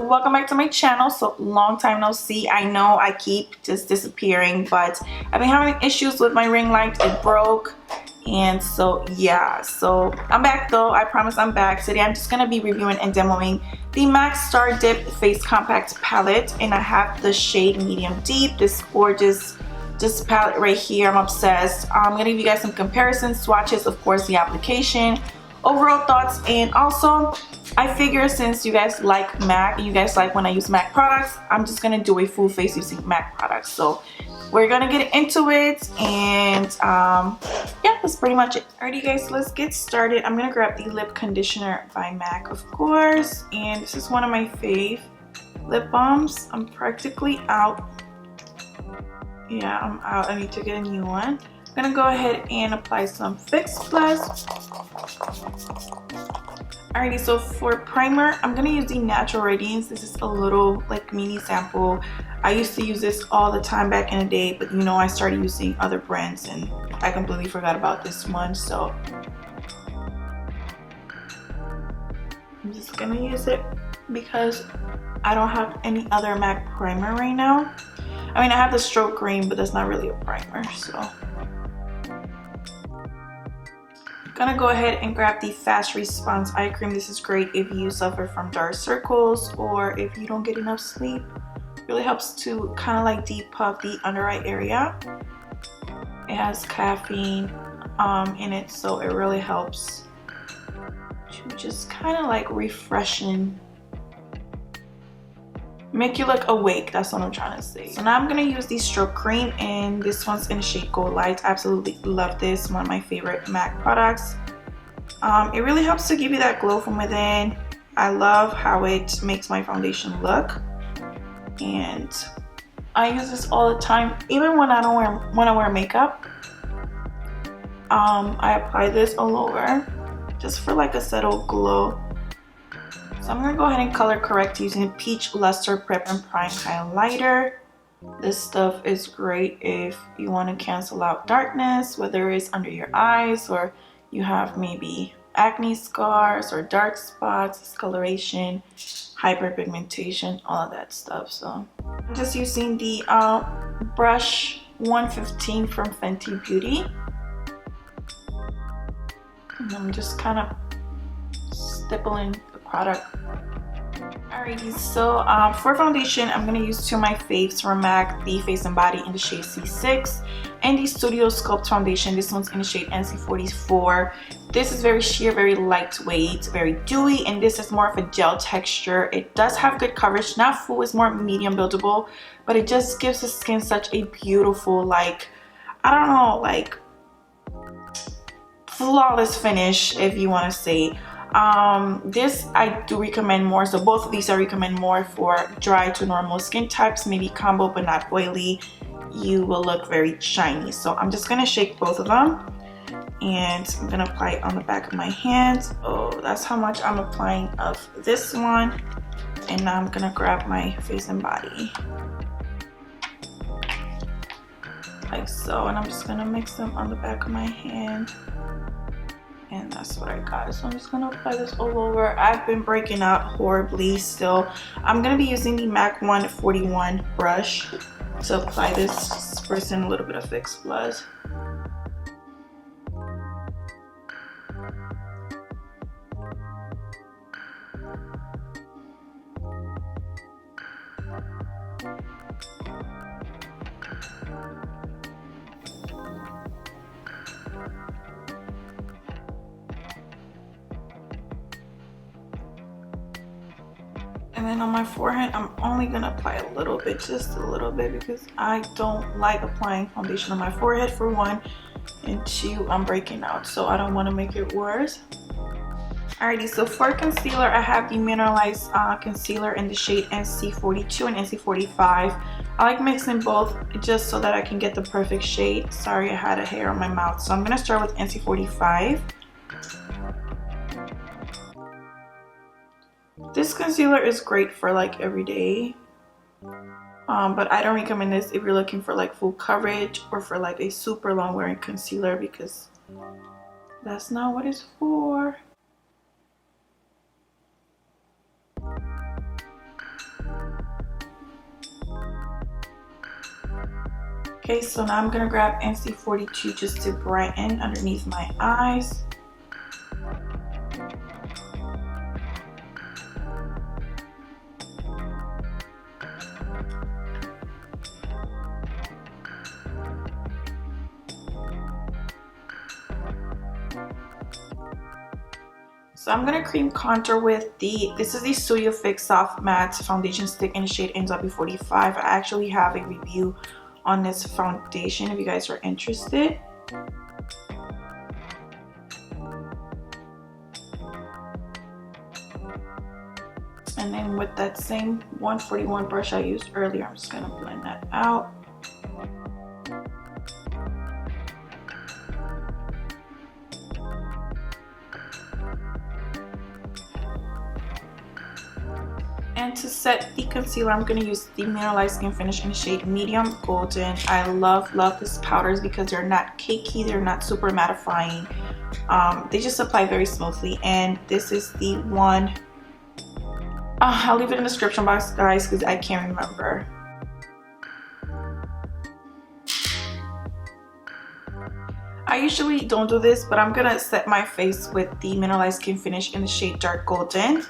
welcome back to my channel. So long time no see. I know I keep just disappearing, but I've been having issues with my ring light. It broke, and so yeah, so I'm back though. I promise I'm back. Today I'm just gonna be reviewing and demoing the MAC Star Dip Face Compact Palette, and I have the shade Medium Deep, this gorgeous palette right here. I'm obsessed. I'm gonna give you guys some comparisons, swatches, of course the application, overall thoughts, and also I figure since you guys like MAC and you guys like when I use MAC products, I'm just gonna do a full face using MAC products. So we're gonna get into it, and yeah, that's pretty much it. Alrighty guys, let's get started. I'm gonna grab the lip conditioner by MAC, of course, and this is one of my fave lip balms. I'm practically out. Yeah, I'm out. I need to get a new one. I'm gonna go ahead and apply some Fix Plus. Alrighty, so for primer, I'm gonna use the Natural Radiance. This is a little like mini sample. I used to use this all the time back in the day, but you know, I started using other brands and I completely forgot about this one, so I'm just gonna use it because I don't have any other MAC primer right now. I mean, I have the Stroke Cream, but that's not really a primer, so gonna go ahead and grab the Fast Response Eye Cream. This is great if you suffer from dark circles or if you don't get enough sleep. It really helps to kind of like depuff the under eye area. It has caffeine in it, so it really helps to just kind of like refreshing, make you look awake. That's what I'm trying to say. So now I'm gonna use the Stroke Cream, and this one's in the shade Gold Light. Absolutely love this. One of my favorite MAC products. It really helps to give you that glow from within. I love how it makes my foundation look, and I use this all the time, even when I wear makeup. I apply this all over just for like a settled glow. So I'm gonna go ahead and color correct using Peach Luster Prep and Prime Highlighter. This stuff is great if you want to cancel out darkness, whether it's under your eyes or you have maybe acne scars or dark spots, discoloration, hyperpigmentation, all of that stuff. So I'm just using the brush 115 from Fenty Beauty, and I'm just kind of stippling the product. Alrighty, so for foundation, I'm going to use two of my faves from MAC, the Face and Body in the shade C6 and the Studio Sculpt foundation. This one's in the shade NC44. This is very sheer, very lightweight, very dewy, and this is more of a gel texture. It does have good coverage, not full, it's more medium buildable, but it just gives the skin such a beautiful, like, I don't know, like flawless finish, if you want to say. This I do recommend more, so both of these I recommend more for dry to normal skin types, maybe combo but not oily. You will look very shiny. So I'm just gonna shake both of them, and I'm gonna apply it on the back of my hand. Oh, that's how much I'm applying of this one. And now I'm gonna grab my Face and Body like so, and I'm just gonna mix them on the back of my hand. And that's what I got. So I'm just gonna apply this all over. I've been breaking out horribly still. I'm gonna be using the MAC 141 brush to apply this, spritz in a little bit of Fix Plus. And then on my forehead, I'm only gonna apply a little bit, just a little bit, because I don't like applying foundation on my forehead, for one, and two, I'm breaking out, so I don't want to make it worse. Alrighty, so for concealer, I have the mineralized concealer in the shade NC42 and NC45. I like mixing both just so that I can get the perfect shade. Sorry, I had a hair on my mouth, so I'm gonna start with NC45. This concealer is great for like every day, but I don't recommend this if you're looking for like full coverage or for like a super long wearing concealer, because that's not what it's for. Okay, so now I'm gonna grab NC42 just to brighten underneath my eyes. So I'm gonna cream contour with this is the Studio Fix Soft Matte Foundation Stick in the shade NW45. I actually have a review on this foundation if you guys are interested. And then with that same 141 brush I used earlier, I'm just gonna blend that out. And to set the concealer, I'm going to use the Mineralized Skin Finish in the shade Medium Golden. I love these powders because they're not cakey, they're not super mattifying. They just apply very smoothly. And this is the one, I'll leave it in the description box, guys, because I can't remember. I usually don't do this, but I'm going to set my face with the Mineralized Skin Finish in the shade Dark Golden.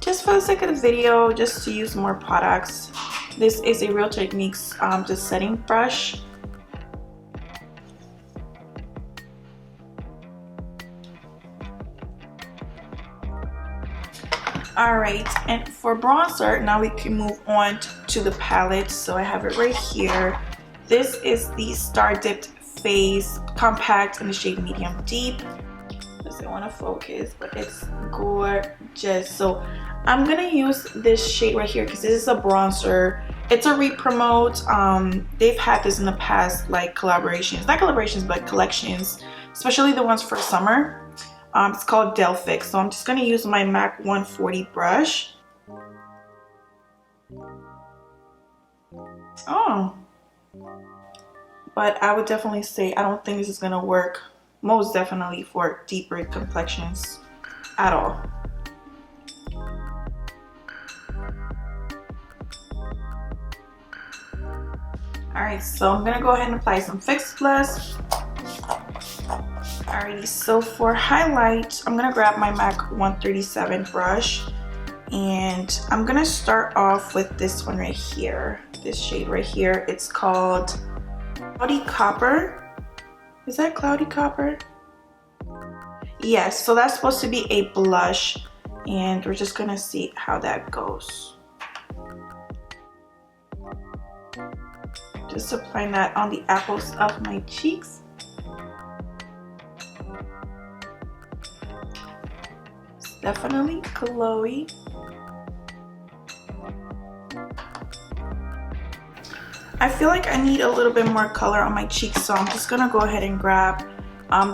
Just for the sake of the video, just to use more products. This is a Real Techniques just setting brush. Alright, and for bronzer, now we can move on to the palette. So I have it right here. This is the Star Dipped Face Compact in the shade Medium Deep. Doesn't want to focus, but it's gorgeous. So I'm gonna use this shade right here because this is a bronzer. It's a re-promote. They've had this in the past, like collaborations, not collaborations, but collections, especially the ones for summer. It's called Delphix. So I'm just gonna use my MAC 140 brush. Oh, but I would definitely say I don't think this is gonna work most definitely for deeper complexions at all. Alright, so I'm gonna go ahead and apply some Fix Plus. Alrighty, so for highlight, I'm gonna grab my MAC 137 brush and I'm gonna start off with this one right here. This shade right here. It's called Cloudy Copper. Is that Cloudy Copper? Yes, so that's supposed to be a blush and we're just gonna see how that goes. Just applying that on the apples of my cheeks. It's definitely glowy. I feel like I need a little bit more color on my cheeks, so I'm just gonna go ahead and grab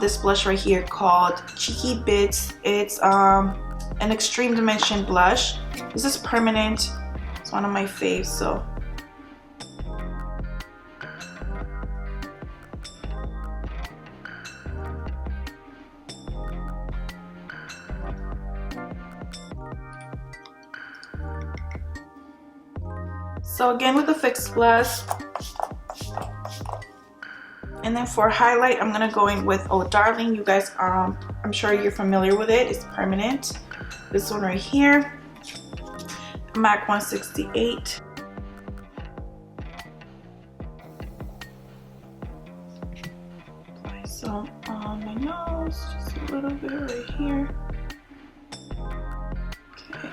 this blush right here called Cheeky Bits. It's an Extreme Dimension blush. This is permanent. It's one of my faves, so again with the Fix Plus. And then for highlight, I'm gonna go in with Oh Darling. You guys, I'm sure you're familiar with it. It's permanent. This one right here, MAC 168. Apply some on my nose, just a little bit right here. Okay.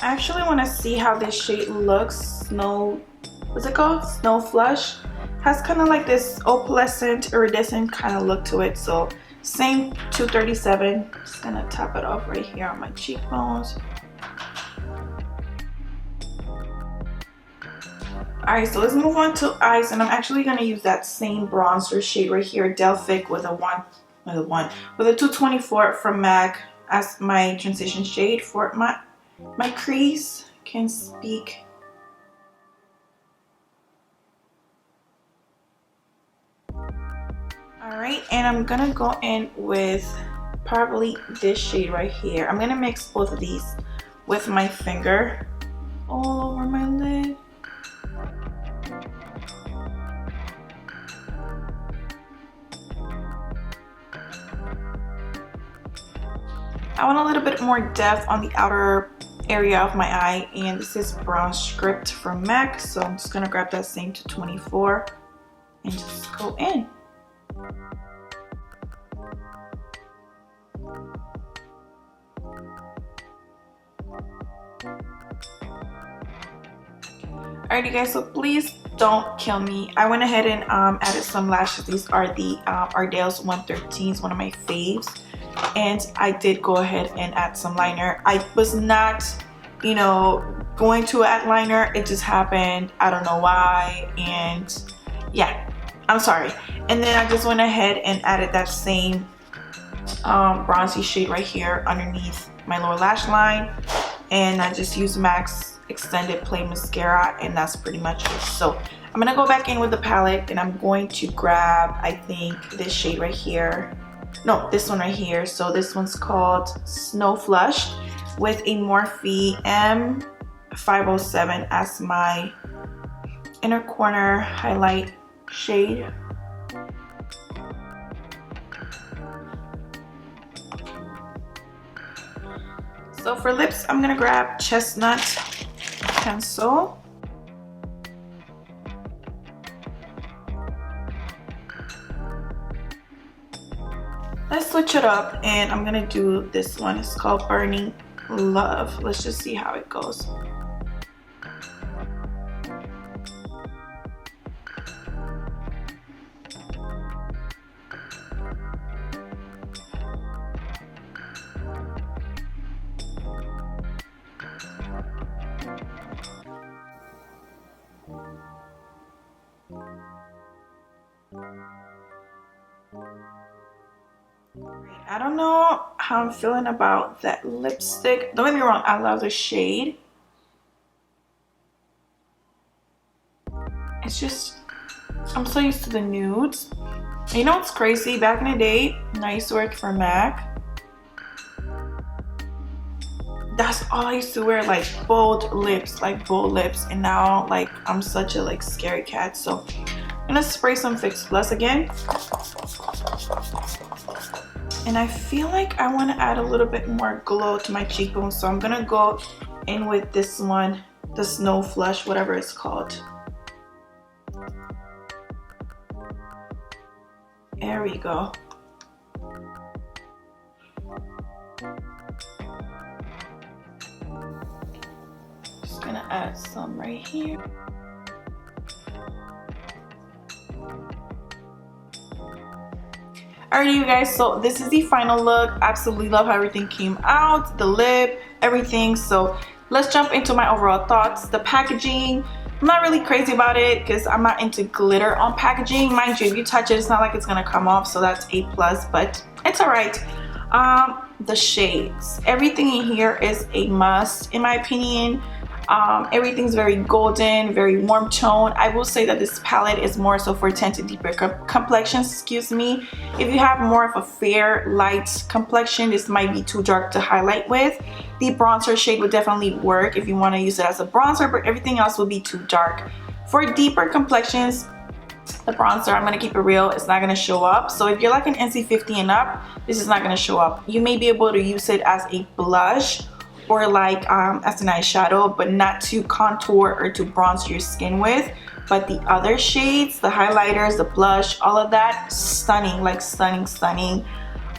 I actually want to see how this shade looks. What's it called? Snow Flush. Has kind of like this opalescent, iridescent kind of look to it. So same 237. Just gonna top it off right here on my cheekbones. Alright, so let's move on to eyes, and I'm actually gonna use that same bronzer shade right here, Delphic, with a 224 from MAC as my transition shade for my crease. Can speak. Alright, and I'm gonna go in with probably this shade right here. I'm gonna mix both of these with my finger all over my lid. I want a little bit more depth on the outer area of my eye, and this is Brown Script from MAC, so I'm just gonna grab that same to 24 and just go in. Alrighty guys, so please don't kill me. I went ahead and added some lashes. These are the Ardell's 113s, one of my faves. And I did go ahead and add some liner. I was not, you know, going to add liner. It just happened. I don't know why. And yeah, I'm sorry. And then I just went ahead and added that same bronzy shade right here underneath my lower lash line. And I just used MAC's Extended Play Mascara, and that's pretty much it. So I'm gonna go back in with the palette, and I'm going to grab, I think, this shade right here. No, this one right here. So this one's called Snow Flushed with a Morphe M507 as my inner corner highlight shade. So for lips, I'm gonna grab Chestnut pencil. Let's switch it up, and I'm gonna do this one. It's called Burning Love. Let's just see how it goes. I don't know how I'm feeling about that lipstick. Don't get me wrong, I love the shade. It's just, I'm so used to the nudes. And you know what's crazy? Back in the day, when I used to work for MAC, that's all I used to wear, like bold lips, and now like I'm such a like scary cat. So I'm gonna spray some Fix Plus again. And I feel like I want to add a little bit more glow to my cheekbones, so I'm gonna go in with this one, the Snow Flush, whatever it's called. There we go. Just gonna add some right here. Alrighty you guys, so this is the final look. Absolutely love how everything came out, the lip, everything. So let's jump into my overall thoughts. The packaging, I'm not really crazy about it because I'm not into glitter on packaging. Mind you, if you touch it, it's not like it's gonna come off, so that's A+, but it's alright. The shades, everything in here is a must in my opinion. Everything's very golden, very warm tone. I will say that this palette is more so for tinted deeper complexions, excuse me. If you have more of a fair light complexion, this might be too dark to highlight with. The bronzer shade would definitely work if you want to use it as a bronzer, but everything else will be too dark. For deeper complexions, the bronzer, I'm gonna keep it real, it's not gonna show up. So if you're like an NC50 and up, this is not gonna show up. You may be able to use it as a blush or like as an eyeshadow, but not to contour or to bronze your skin with. But the other shades, the highlighters, the blush, all of that, stunning, like stunning.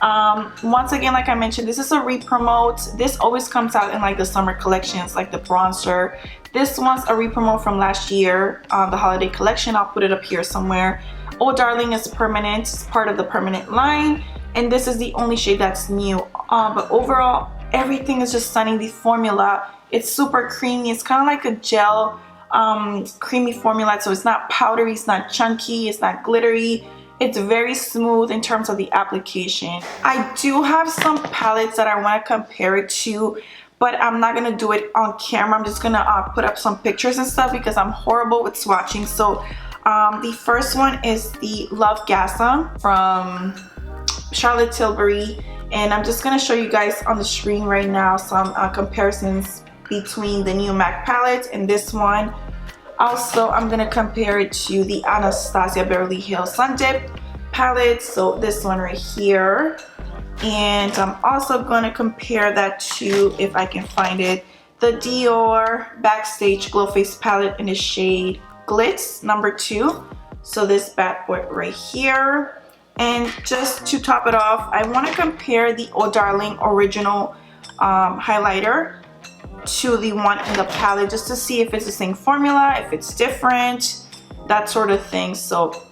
Once again, like I mentioned, this is a re-promote. This always comes out in like the summer collections, like the bronzer. This one's a re-promote from last year, the holiday collection. I'll put it up here somewhere. Oh Darling is permanent, it's part of the permanent line, and this is the only shade that's new. But overall, everything is just stunning. The formula, it's super creamy. It's kind of like a gel creamy formula, so it's not powdery, it's not chunky, it's not glittery. It's very smooth in terms of the application. I do have some palettes that I want to compare it to, but I'm not gonna do it on camera. I'm just gonna put up some pictures and stuff because I'm horrible with swatching. So the first one is the Love Gasm from Charlotte Tilbury, and I'm just gonna show you guys on the screen right now some comparisons between the new MAC palette and this one. Also, I'm gonna compare it to the Anastasia Beverly Hills Sun Dip palette. So this one right here, And I'm also going to compare that to, if I can find it, the Dior Backstage Glow Face Palette in the shade Glitz number 2. So this bad boy right here. And just to top it off, I want to compare the Oh Darling Original highlighter to the one in the palette, just to see if it's the same formula, if it's different, that sort of thing. So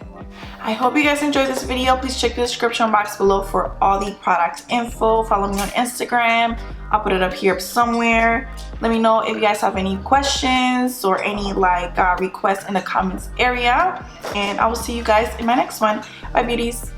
I hope you guys enjoyed this video. Please check the description box below for all the product info. Follow me on Instagram. I'll put it up here somewhere. Let me know if you guys have any questions or any requests in the comments area. And I will see you guys in my next one. Bye, beauties.